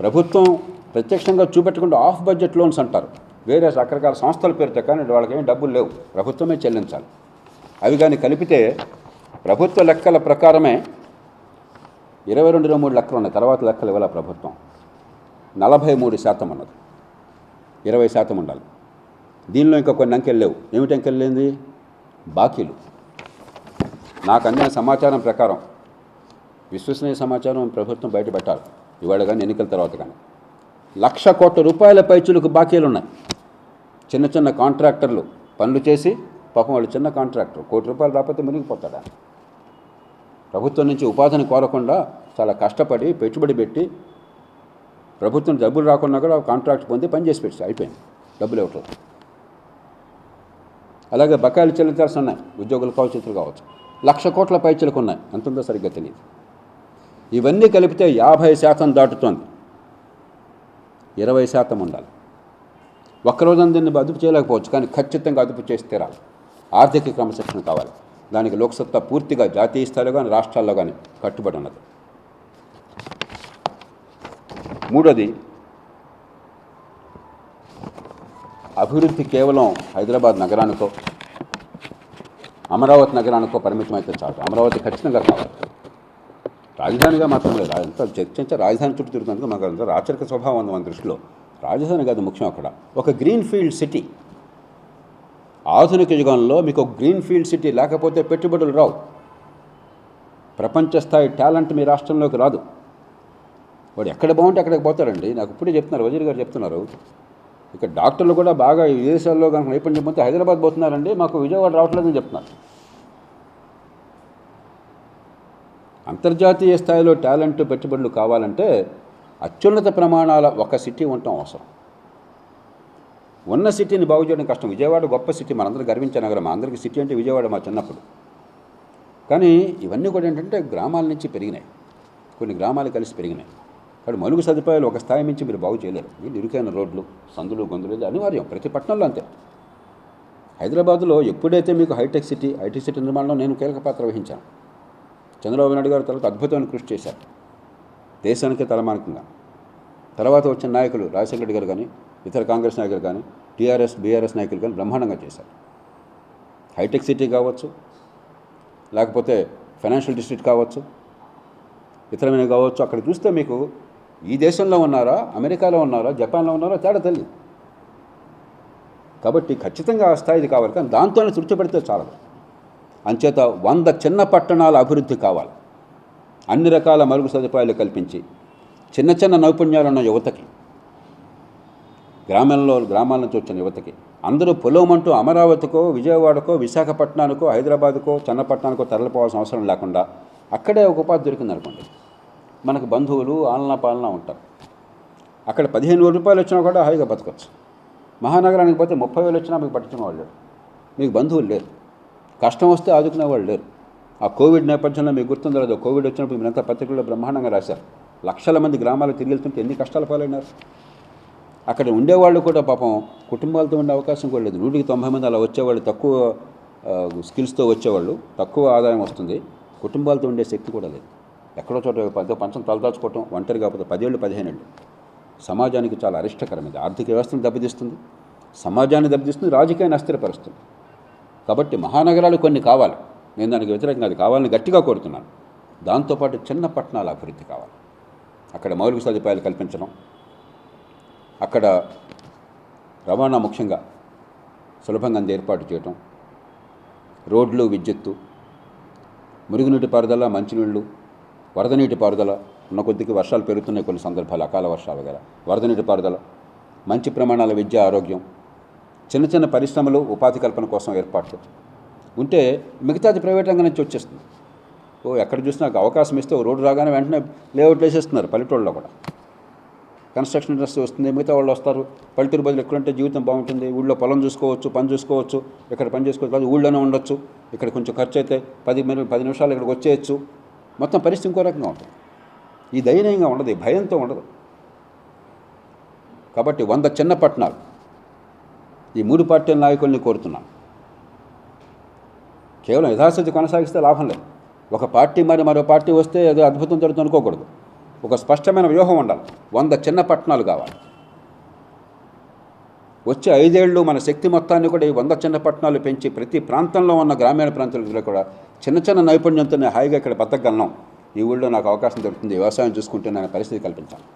ప్రభుత్వం ప్రత్యక్షంగా చూపెట్టకుండా of budget loans అంటారు. వేరే రకరకాల సంస్థల పేరుతో కానీ వాళ్ళకి ఏం డబ్బులు లేవు, ప్రభుత్వమే చెల్లించాలి. అవి కానీ కలిపితే ప్రభుత్వ లెక్కల ప్రకారమే 22-23 లెక్కలు ఉన్నాయి. తర్వాత లెక్కలు ఇవ్వాలి ప్రభుత్వం. 43% ఉన్నది, 20% ఉండాలి. దీనిలో ఇంకా కొన్ని అంకెలు లేవు. ఏమిటి అంకెలు లేనిది? బాకీలు. నాకు అందిన సమాచారం ప్రకారం, విశ్వసనీయ సమాచారం ప్రభుత్వం బయట పెట్టాలి ఇవాళ కానీ ఎన్నికల తర్వాత కానీ, 1,00,000 కోట్ల రూపాయల పైచులకు బాకీలు ఉన్నాయి. చిన్న చిన్న కాంట్రాక్టర్లు పనులు చేసి పాపం వాళ్ళు చిన్న కాంట్రాక్టర్ ₹1 కోటి రాకపోతే మునిగిపోతాడా? ప్రభుత్వం నుంచి ఉపాధిని కోరకుండా చాలా కష్టపడి పెట్టుబడి పెట్టి ప్రభుత్వం డబ్బులు రాకుండా కూడా కాంట్రాక్ట్ పొంది పని చేసి పెట్టి అయిపోయింది, డబ్బులు ఇవ్వట్లేదు. అలాగే బకాయిలు చెల్లించాల్సి ఉన్నాయి, ఉద్యోగులు కావచ్చు, ఇతరులు కావచ్చు. 1,00,000 కోట్ల పైచులకు ఉన్నాయి, ఎంత ఉందో సరిగ్గా తెలియదు. ఇవన్నీ కలిపితే 50% దాటుతోంది. 20% ఉండాలి. ఒక్కరోజు దీన్ని అదుపు చేయలేకపోవచ్చు, కానీ ఖచ్చితంగా అదుపు చేసి తీరాలి. ఆర్థిక క్రమశిక్షణ కావాలి. దానికి లోక్సత్తా పూర్తిగా జాతీయ స్థాయిలో కానీ రాష్ట్రాల్లో కానీ కట్టుబడి ఉన్నది. మూడోది, అభివృద్ధి కేవలం హైదరాబాద్ నగరానికో అమరావతి నగరానికో పరిమితం అయితే చాలు. అమరావతి ఖచ్చితంగా కావాలి. రాజధానిగా మాత్రం లేదు. అంతా చర్చించే రాజధాని చుట్టూ తిరుగుతుంది. మాకు అంతా రాచరిక స్వభావం ఉంది మన దృష్టిలో. రాజధాని కాదు ముఖ్యం. అక్కడ ఒక గ్రీన్ ఫీల్డ్ సిటీ, ఆధునిక యుగంలో మీకు ఒక గ్రీన్ ఫీల్డ్ సిటీ లేకపోతే పెట్టుబడులు రావు. ప్రపంచ స్థాయి టాలెంట్ మీ రాష్ట్రంలోకి రాదు. వాడు ఎక్కడ బాగుంటే అక్కడికి పోతారండి. నాకు ఇప్పుడే చెప్తున్నారు, వజీర్ గారు చెప్తున్నారు, ఇక డాక్టర్లు కూడా బాగా విదేశాల్లో కనుక నైపుణ్యం పొందితే హైదరాబాద్ పోతున్నారండి, మాకు విజయవాడ రావట్లేదని చెప్తున్నారు. అంతర్జాతీయ స్థాయిలో టాలెంట్ పెట్టుబడులు కావాలంటే అత్యున్నత ప్రమాణాల ఒక సిటీ ఉండటం అవసరం. ఉన్న సిటీని బాగు చేయడం కష్టం. విజయవాడ గొప్ప సిటీ, మనందరూ గర్వించే నగరం. అందరికీ సిటీ అంటే విజయవాడ మా చిన్నప్పుడు. కానీ ఇవన్నీ కూడా ఏంటంటే గ్రామాల నుంచి పెరిగినాయి, కొన్ని గ్రామాలు కలిసి పెరిగినాయి. కాబట్టి మౌలిక సదుపాయాలు ఒక స్థాయి నుంచి మీరు బాగు చేయలేరు. మీరు ఇరుకైన రోడ్లు, సందులు, గొంతులు అనివార్యం ప్రతి పట్టణంలో. అంతే. హైదరాబాద్లో ఎప్పుడైతే మీకు హైటెక్ సిటీ నిర్మాణంలో నేను కీలక పాత్ర వహించాను. చంద్రబాబు నాయుడు గారు తర్వాత అద్భుతమైన కృషి చేశారు, దేశానికి తలమానికంగా. తర్వాత వచ్చిన నాయకులు రాజశేఖర రెడ్డి గారు కానీ, ఇతర కాంగ్రెస్ నాయకులు కానీ, టీఆర్ఎస్ బీఆర్ఎస్ నాయకులు కానీ బ్రహ్మాండంగా చేశారు. హైటెక్ సిటీ కావచ్చు, లేకపోతే ఫైనాన్షియల్ డిస్ట్రిక్ట్ కావచ్చు, ఇతరమైన కావచ్చు. అక్కడ చూస్తే మీకు ఈ దేశంలో ఉన్నారా, అమెరికాలో ఉన్నారా, జపాన్లో ఉన్నారా తేడా తెలియదు. కాబట్టి ఖచ్చితంగా ఆ స్థాయిది కావాలి, కానీ దాంతోనే తృప్తి పడితే చాలదు. అంచేత 100 చిన్న పట్టణాల అభివృద్ధి కావాలి. అన్ని రకాల మరుగు సదుపాయాలు కల్పించి చిన్న చిన్న నైపుణ్యాలు ఉన్న యువతకి, గ్రామాల నుంచి వచ్చిన యువతకి అందరూ పొలమంటూ అమరావతికో, విజయవాడకో, విశాఖపట్నానికో, హైదరాబాద్కో, చెన్నపట్నానికో తరలిపోవాల్సిన అవసరం లేకుండా అక్కడే ఒక ఉపాధి దొరికిందనుకోండి, మనకు బంధువులు ఆలనా పాలన ఉంటారు. అక్కడ 15,000 రూపాయలు వచ్చినా కూడా హాయిగా బతకచ్చు. మహానగరానికి పోతే 30,000 వచ్చినా మీకు పట్టించిన వాళ్ళు లేరు, మీకు బంధువులు లేరు, కష్టం వస్తే ఆదుకునే వాళ్ళు లేరు. ఆ కోవిడ్ నేపథ్యంలో మీకు గుర్తుందో లేదో, కోవిడ్ వచ్చినప్పుడు మీరంతా పత్రికల్లో బ్రహ్మాండంగా రాశారు. లక్షల మంది గ్రామాలకు తిరిగి వెళ్తుంటే ఎన్ని కష్టాలు పాలైనారు. అక్కడ ఉండేవాళ్ళు కూడా పాపం కుటుంబాలతో ఉండే అవకాశం కూడా లేదు. 190 మంది అలా వచ్చేవాళ్ళు, తక్కువ స్కిల్స్తో వచ్చేవాళ్ళు, తక్కువ ఆదాయం వస్తుంది, కుటుంబాలతో ఉండే శక్తి కూడా లేదు. ఎక్కడో చోట పంచం తలదాచుకోవటం, ఒంటరి కాకపోతే 10 ఏళ్ళు 15 ఏళ్ళు. సమాజానికి చాలా అరిష్టకరం ఇది. ఆర్థిక వ్యవస్థను దెబ్బతీస్తుంది, సమాజాన్ని దెబ్బతీస్తుంది, రాజకీయాన్ని అస్థిరపరుస్తుంది. కాబట్టి మహానగరాలు కొన్ని కావాలి. నేను దానికి వ్యతిరేకంగా అది కావాలని గట్టిగా కోరుతున్నాను. దాంతోపాటు చిన్న పట్టణాల అభివృద్ధి కావాలి. అక్కడ మౌలిక సదుపాయాలు కల్పించడం, అక్కడ రవాణా ముఖ్యంగా సులభంగా ఏర్పాటు చేయటం, రోడ్లు, విద్యుత్తు, మురుగునీటి పారుదల, మంచినీళ్ళు, వరద నీటి పారుదల. ఉన్న కొద్దికి వర్షాలు పెరుగుతున్నాయి కొన్ని సందర్భాలు, అకాల వర్షాలు వగైరా. వరద నీటి పారుదల, మంచి ప్రమాణాల విద్య, ఆరోగ్యం, చిన్న చిన్న పరిశ్రమలు, ఉపాధి కల్పన కోసం ఏర్పాట్లు ఉంటే మిగతాది ప్రైవేట్ రంగం నుంచి వచ్చేస్తుంది. ఎక్కడ చూసినా అవకాశం ఇస్తే రోడ్డు రాగానే వెంటనే లేఅవుట్లు వేసేస్తున్నారు. పల్లెటూళ్ళలో కూడా కన్స్ట్రక్షన్ ఇండస్ట్రీ వస్తుంది, మిగతా వాళ్ళు వస్తారు. పల్లెటూరు బదులు ఎక్కడంటే జీవితం బాగుంటుంది, ఊళ్ళో పొలం చూసుకోవచ్చు, పని చూసుకోవచ్చు, ఇక్కడ పని చేసుకోవచ్చు, కాదు ఊళ్ళోనే ఉండొచ్చు. ఇక్కడ కొంచెం ఖర్చు అయితే 10 నిమిషాలు ఇక్కడికి వచ్చేయచ్చు. మొత్తం పరిస్థితి ఇంకో రకంగా ఉంటుంది. ఈ దయనీయంగా ఉండదు, ఈ భయంతో ఉండదు. కాబట్టి 100 చిన్న పట్టణాలు. ఈ 3 పార్టీల నాయకుల్ని కోరుతున్నాను, కేవలం యథాస్థితి కొనసాగిస్తే లాభం లేదు. ఒక పార్టీ మరి మరో పార్టీ వస్తే అది అద్భుతం జరుగుతుంది అనుకోకూడదు. ఒక స్పష్టమైన వ్యూహం ఉండాలి. 100 చిన్న పట్టణాలు కావాలి. వచ్చే 5 ఏళ్ళు మన శక్తి మొత్తాన్ని కూడా ఈ 100 చిన్న పట్టణాలు పెంచి ప్రతి ప్రాంతంలో ఉన్న గ్రామీణ ప్రాంతాలలో కూడా చిన్న చిన్న నైపుణ్యంతో హాయిగా ఇక్కడ బతకగలను, ఈ ఊళ్ళో నాకు అవకాశం దొరుకుతుంది, వ్యవసాయం చూసుకుంటే నేను పరిస్థితి కల్పించాలి.